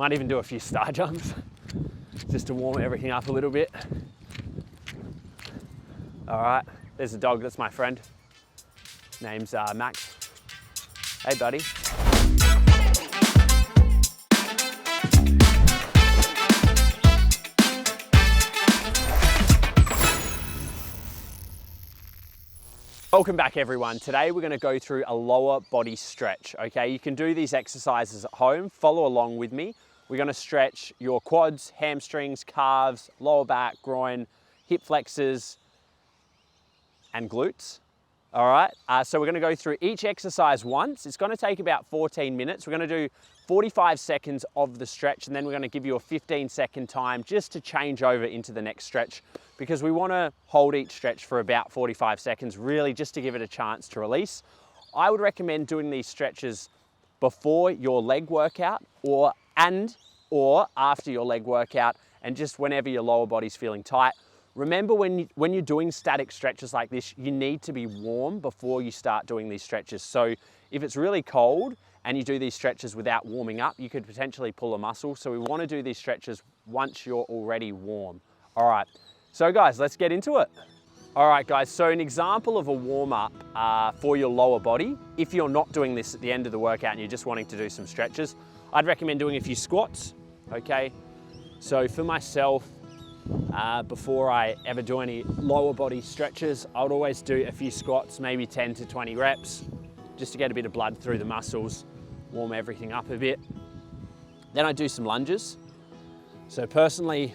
Might even do a few star jumps just to warm everything up a little bit. All right, there's a dog, that's my friend. Name's Max. Hey buddy. Welcome back everyone. Today we're going to go through a lower body stretch, okay? You can do these exercises at home, follow along with me. We're going to stretch your quads, hamstrings, calves, lower back, groin, hip flexors, and glutes. All right, so we're going to go through each exercise once. It's going to take about 14 minutes. We're going to do 45 seconds of the stretch, and then we're going to give you a 15-second time just to change over into the next stretch, because we want to hold each stretch for about 45 seconds, really just to give it a chance to release. I would recommend doing these stretches before your leg workout or after your leg workout, and just whenever your lower body's feeling tight. Remember, when you're doing static stretches like this, you need to be warm before you start doing these stretches. So if it's really cold and you do these stretches without warming up, you could potentially pull a muscle. So we want to do these stretches once you're already warm. All right, so guys, let's get into it. All right guys, so an example of a warm up for your lower body, if you're not doing this at the end of the workout and you're just wanting to do some stretches, I'd recommend doing a few squats, okay? So for myself, before I ever do any lower body stretches, I would always do a few squats, maybe 10 to 20 reps, just to get a bit of blood through the muscles, warm everything up a bit. Then I do some lunges. So personally,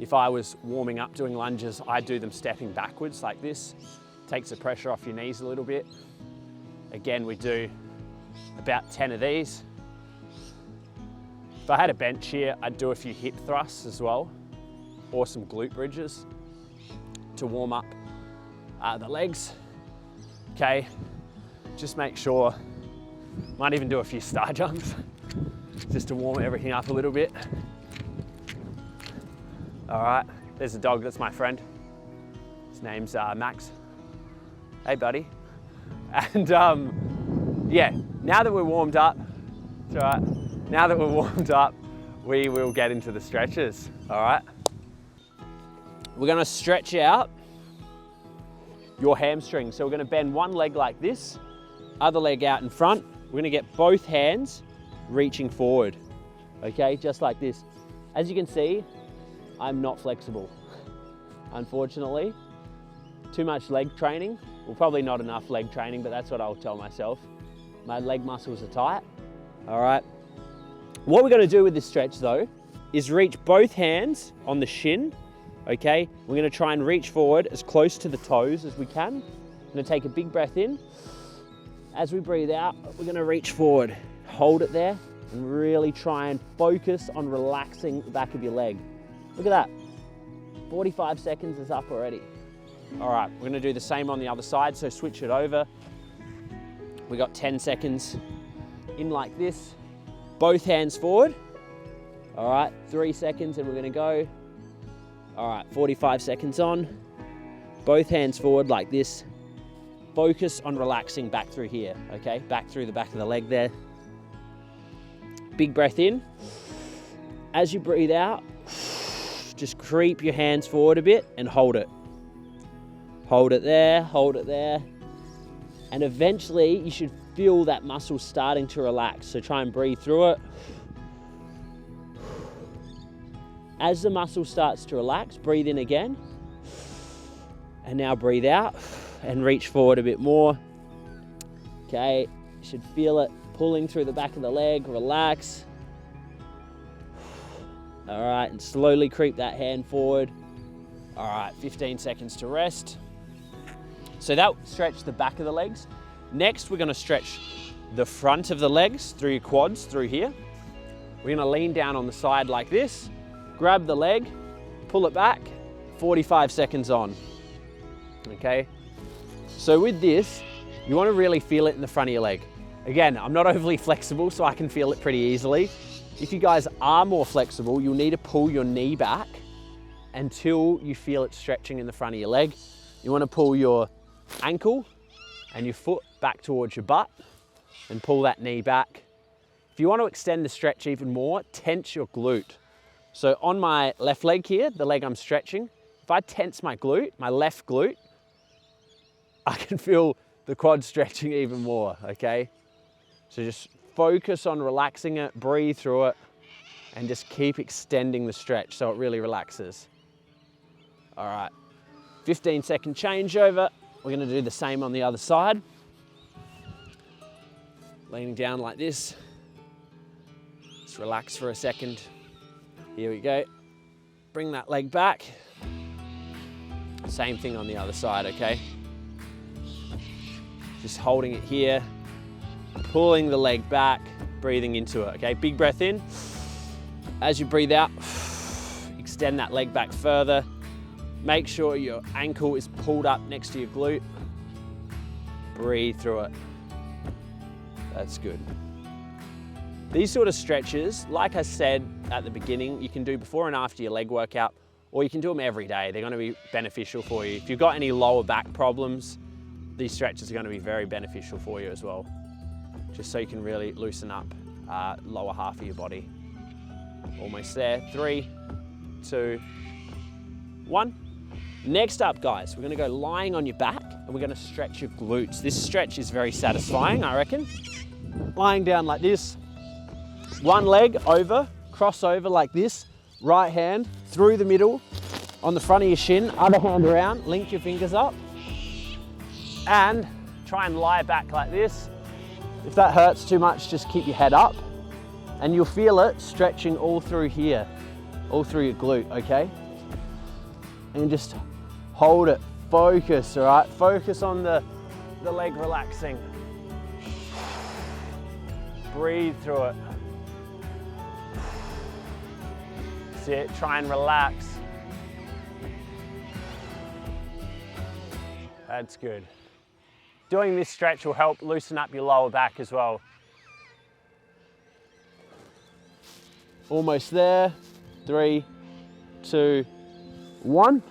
if I was warming up doing lunges, I'd do them stepping backwards like this. Takes the pressure off your knees a little bit. Again, we do about 10 of these. If I had a bench here, I'd do a few hip thrusts as well, or some glute bridges to warm up the legs. Okay, just make sure, might even do a few star jumps just to warm everything up a little bit. All right, there's a dog, that's my friend. His name's Max. Hey buddy. And yeah, now that we're warmed up, it's all right. Now that we're warmed up, we will get into the stretches, all right? We're gonna stretch out your hamstring. So we're gonna bend one leg like this, other leg out in front. We're gonna get both hands reaching forward, okay? Just like this. As you can see, I'm not flexible, unfortunately. Too much leg training. Well, probably not enough leg training, but that's what I'll tell myself. My leg muscles are tight, all right? What we're gonna do with this stretch though, is reach both hands on the shin, okay? We're gonna try and reach forward as close to the toes as we can. We're gonna take a big breath in. As we breathe out, we're gonna reach forward. Hold it there and really try and focus on relaxing the back of your leg. Look at that, 45 seconds is up already. All right, we're gonna do the same on the other side, so switch it over. We got 10 seconds in like this. Both hands forward. All right, 3 seconds and we're gonna go. All right, 45 seconds on. Both hands forward like this. Focus on relaxing back through here, okay? Back through the back of the leg there. Big breath in. As you breathe out, just creep your hands forward a bit and hold it. Hold it there, hold it there. And eventually you should feel that muscle starting to relax. So try and breathe through it. As the muscle starts to relax, breathe in again. And now breathe out and reach forward a bit more. Okay, you should feel it pulling through the back of the leg, relax. All right, and slowly creep that hand forward. All right, 15 seconds to rest. So that stretched the back of the legs. Next, we're gonna stretch the front of the legs through your quads, through here. We're gonna lean down on the side like this, grab the leg, pull it back, 45 seconds on, okay? So with this, you wanna really feel it in the front of your leg. Again, I'm not overly flexible, so I can feel it pretty easily. If you guys are more flexible, you'll need to pull your knee back until you feel it stretching in the front of your leg. You wanna pull your ankle and your foot back towards your butt and pull that knee back If you want to extend the stretch even more, tense your glute. So on my left leg here, the leg I'm stretching, if I tense my glute, my left glute, I can feel the quad stretching even more, okay? So just focus on relaxing it, breathe through it, and just keep extending the stretch so it really relaxes. All right, 15-second changeover. We're gonna do the same on the other side. Leaning down like this. Just relax for a second. Here we go. Bring that leg back. Same thing on the other side, okay? Just holding it here, pulling the leg back, breathing into it, okay? Big breath in. As you breathe out, extend that leg back further. Make sure your ankle is pulled up next to your glute. Breathe through it. That's good. These sort of stretches, like I said at the beginning, you can do before and after your leg workout, or you can do them every day. They're gonna be beneficial for you. If you've got any lower back problems, these stretches are gonna be very beneficial for you as well, just so you can really loosen up lower half of your body. Almost there. 3, 2, 1. Next up, guys, we're gonna go lying on your back and we're gonna stretch your glutes. This stretch is very satisfying, I reckon. Lying down like this, one leg over, cross over like this, right hand through the middle on the front of your shin, other hand around, link your fingers up, and try and lie back like this. If that hurts too much, just keep your head up, and you'll feel it stretching all through here, all through your glute, okay? And just hold it, focus, all right? Focus on the leg relaxing. Breathe through it. That's it, try and relax. That's good. Doing this stretch will help loosen up your lower back as well. Almost there. 3, 2, 1.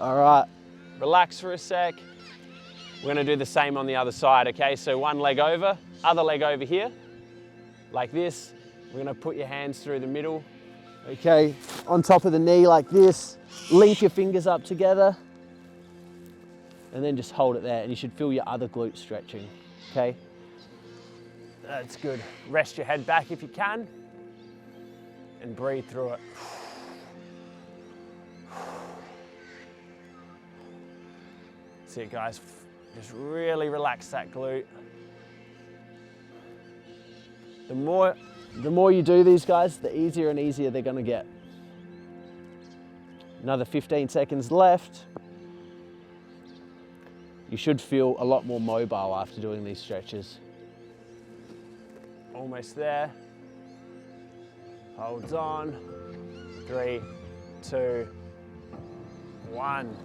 All right, relax for a sec. We're gonna do the same on the other side, okay? So one leg over, other leg over here, like this. We're gonna put your hands through the middle, okay? On top of the knee like this. Link your fingers up together. And then just hold it there, and you should feel your other glute stretching, okay? That's good. Rest your head back if you can, and breathe through it. That's it, guys. Just really relax that glute. The more you do these, guys, the easier and easier they're gonna get. Another 15 seconds left. You should feel a lot more mobile after doing these stretches. Almost there. Holds on. 3, 2, 1.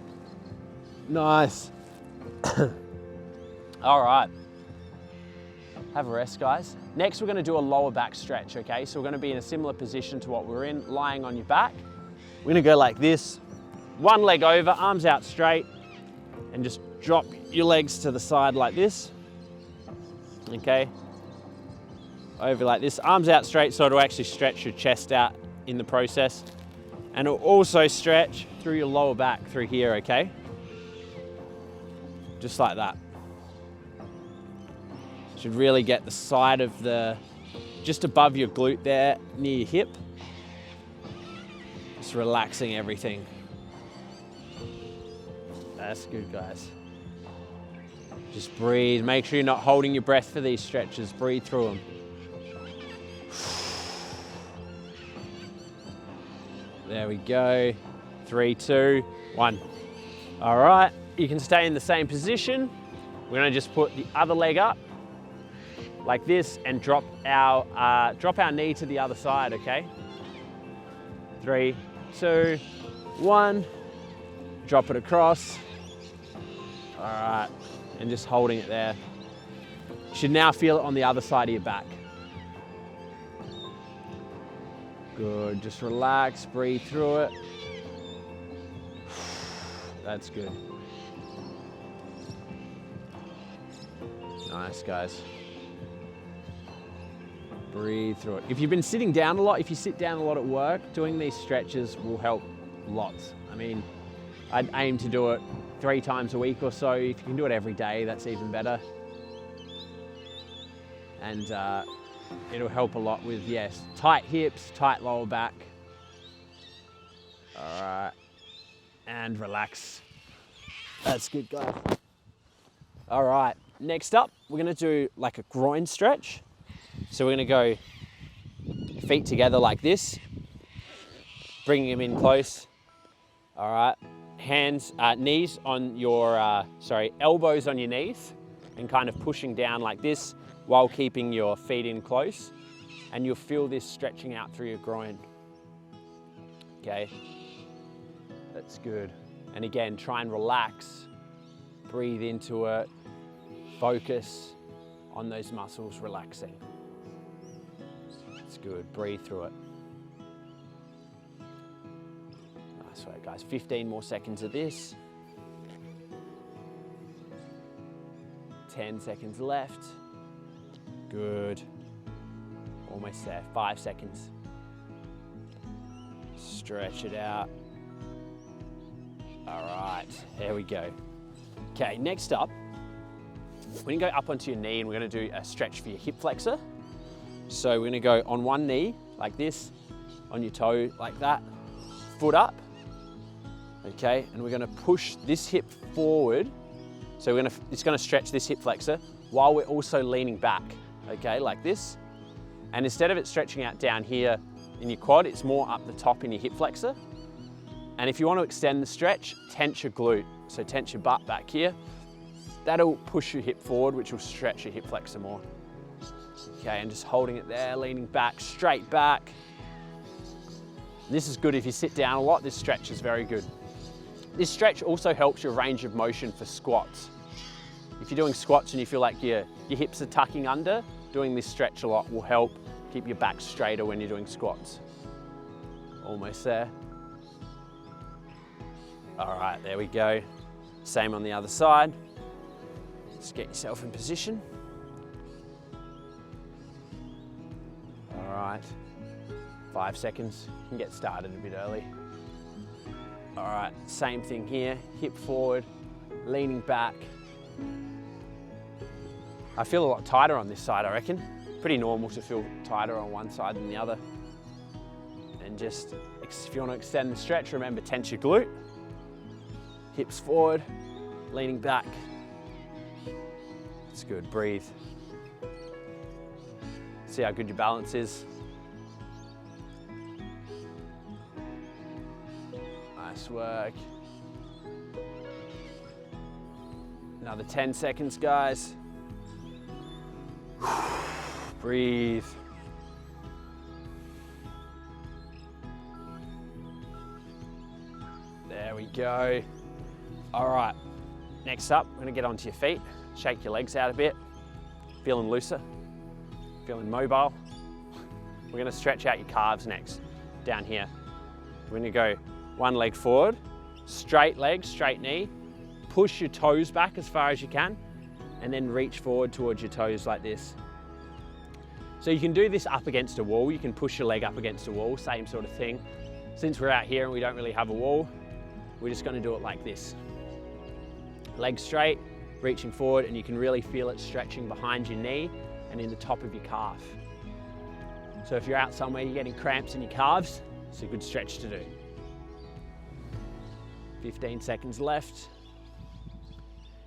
Nice. All right. Have a rest, guys. Next, we're gonna do a lower back stretch, okay? So we're gonna be in a similar position to what we're in, lying on your back. We're gonna go like this. One leg over, arms out straight, and just drop your legs to the side like this, okay? Over like this, arms out straight, so it'll actually stretch your chest out in the process. And it'll also stretch through your lower back through here, okay? Just like that. Should really get the side of just above your glute there, near your hip. Just relaxing everything. That's good, guys. Just breathe. Make sure you're not holding your breath for these stretches. Breathe through them. There we go. 3, 2, 1. All right, you can stay in the same position. We're gonna just put the other leg up like this and drop our knee to the other side, okay? 3, 2, 1. Drop it across. All right, and just holding it there. You should now feel it on the other side of your back. Good, just relax, breathe through it. That's good. Nice, guys. Breathe through it. If you've been sitting down a lot, if you sit down a lot at work, doing these stretches will help lots. I mean, I'd aim to do it 3 times a week or so. If you can do it every day, that's even better. And it'll help a lot with, yes, tight hips, tight lower back. All right, and relax. That's good, guys. All right, next up, we're gonna do like a groin stretch. So we're gonna go feet together like this, bringing them in close. All right, hands, knees on your, elbows on your knees, and kind of pushing down like this while keeping your feet in close. And you'll feel this stretching out through your groin. Okay, that's good. And again, try and relax, breathe into it, focus on those muscles relaxing. That's good, breathe through it. Nice work, guys. 15 more seconds of this. 10 seconds left. Good. Almost there, 5 seconds. Stretch it out. All right, there we go. Okay, next up, we're gonna go up onto your knee and we're gonna do a stretch for your hip flexor. So we're gonna go on one knee, like this, on your toe, like that, foot up, okay? And we're gonna push this hip forward. So it's gonna stretch this hip flexor while we're also leaning back, okay, like this. And instead of it stretching out down here in your quad, it's more up the top in your hip flexor. And if you want to extend the stretch, tense your glute. So tense your butt back here. That'll push your hip forward, which will stretch your hip flexor more. Okay, and just holding it there, leaning back, straight back. This is good if you sit down a lot. This stretch is very good. This stretch also helps your range of motion for squats. If you're doing squats and you feel like your hips are tucking under, doing this stretch a lot will help keep your back straighter when you're doing squats. Almost there. All right, there we go. Same on the other side. Just get yourself in position. All right, 5 seconds. You can get started a bit early. All right, same thing here. Hip forward, leaning back. I feel a lot tighter on this side, I reckon. Pretty normal to feel tighter on one side than the other. And just, if you want to extend the stretch, remember tense your glute. Hips forward, leaning back. It's good, breathe. See how good your balance is. Nice work. Another 10 seconds, guys. Breathe. There we go. All right, next up, we're gonna get onto your feet. Shake your legs out a bit. Feeling looser, feeling mobile. We're gonna stretch out your calves next, down here. We're gonna go one leg forward, straight leg, straight knee. Push your toes back as far as you can, and then reach forward towards your toes like this. So you can do this up against a wall. You can push your leg up against a wall, same sort of thing. Since we're out here and we don't really have a wall, we're just gonna do it like this. Legs straight, reaching forward, and you can really feel it stretching behind your knee and in the top of your calf. So if you're out somewhere, you're getting cramps in your calves, it's a good stretch to do. 15 seconds left.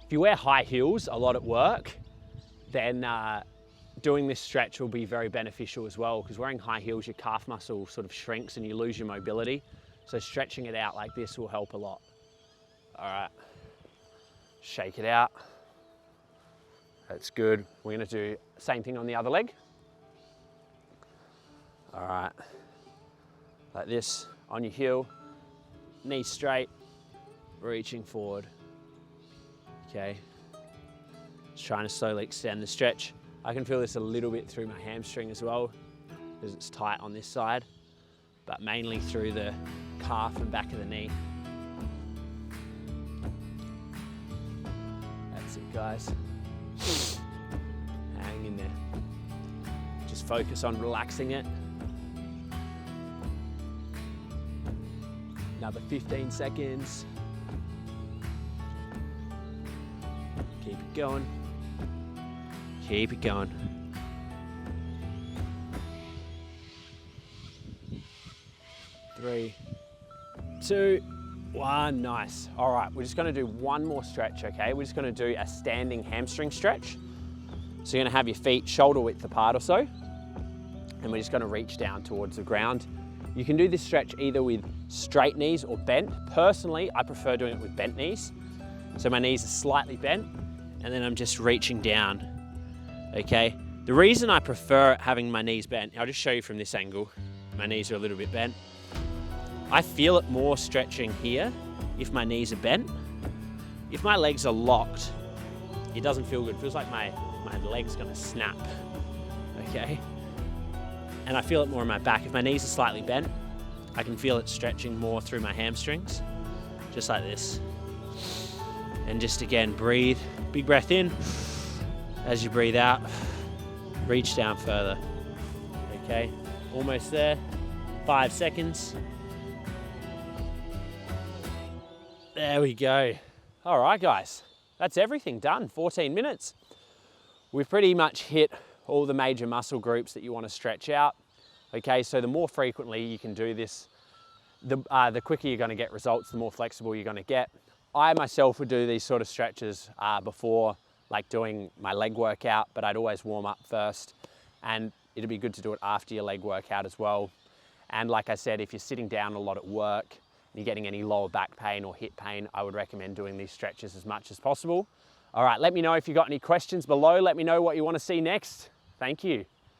If you wear high heels a lot at work, then doing this stretch will be very beneficial as well, because wearing high heels, your calf muscle sort of shrinks and you lose your mobility. So stretching it out like this will help a lot. All right, shake it out. That's good. We're gonna do the same thing on the other leg. All right, like this, on your heel, knees straight, reaching forward. Okay, just trying to slowly extend the stretch. I can feel this a little bit through my hamstring as well, because it's tight on this side, but mainly through the calf and back of the knee. That's it, guys. Hang in there. Just just focus on relaxing it. Another 15 seconds. Keep it going. Keep it going. 3, 2, 1, nice. All right, we're just gonna do one more stretch, okay? We're just gonna do a standing hamstring stretch. So you're gonna have your feet shoulder width apart or so, and we're just gonna reach down towards the ground. You can do this stretch either with straight knees or bent. Personally, I prefer doing it with bent knees. So my knees are slightly bent, and then I'm just reaching down, okay? The reason I prefer having my knees bent, I'll just show you from this angle. My knees are a little bit bent. I feel it more stretching here if my knees are bent. If my legs are locked, it doesn't feel good. It feels like my leg's gonna snap, okay? And I feel it more in my back. If my knees are slightly bent, I can feel it stretching more through my hamstrings, just like this. And just again, breathe. Big breath in. As you breathe out, reach down further. Okay, almost there. 5 seconds. There we go. All right, guys, that's everything done. 14 minutes. We've pretty much hit all the major muscle groups that you want to stretch out. Okay, so the more frequently you can do this, the quicker you're going to get results, the more flexible you're going to get. I myself would do these sort of stretches before like doing my leg workout, but I'd always warm up first, and it'd be good to do it after your leg workout as well. And like I said, if you're sitting down a lot at work and you're getting any lower back pain or hip pain, I would recommend doing these stretches as much as possible. All right, let me know if you've got any questions below. Let me know what you want to see next. Thank you.